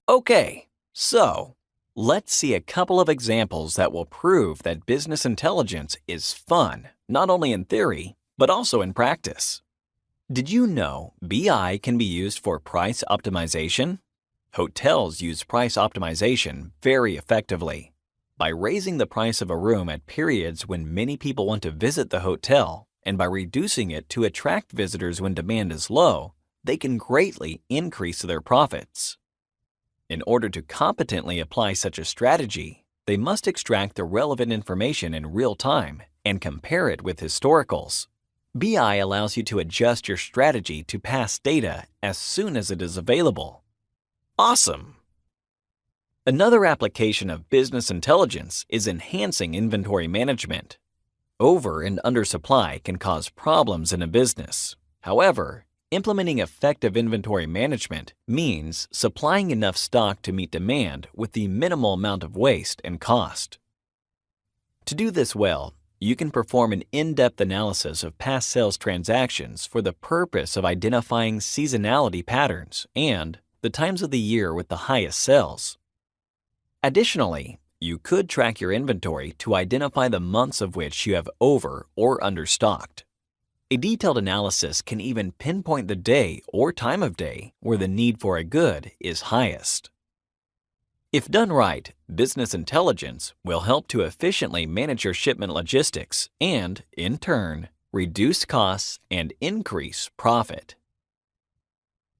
Okay, so let's see a couple of examples that will prove that business intelligence is fun, not only in theory, but also in practice. Did you know BI can be used for price optimization? Hotels use price optimization very effectively. By raising the price of a room at periods when many people want to visit the hotel, and by reducing it to attract visitors when demand is low, they can greatly increase their profits. In order to competently apply such a strategy, they must extract the relevant information in real time and compare it with historicals. BI allows you to adjust your strategy to past data as soon as it is available. Awesome! Another application of business intelligence is enhancing inventory management. Over and undersupply can cause problems in a business. However, implementing effective inventory management means supplying enough stock to meet demand with the minimal amount of waste and cost. To do this well, you can perform an in-depth analysis of past sales transactions for the purpose of identifying seasonality patterns and the times of the year with the highest sales. Additionally, you could track your inventory to identify the months of which you have over or understocked. A detailed analysis can even pinpoint the day or time of day where the need for a good is highest. If done right, business intelligence will help to efficiently manage your shipment logistics and, in turn, reduce costs and increase profit.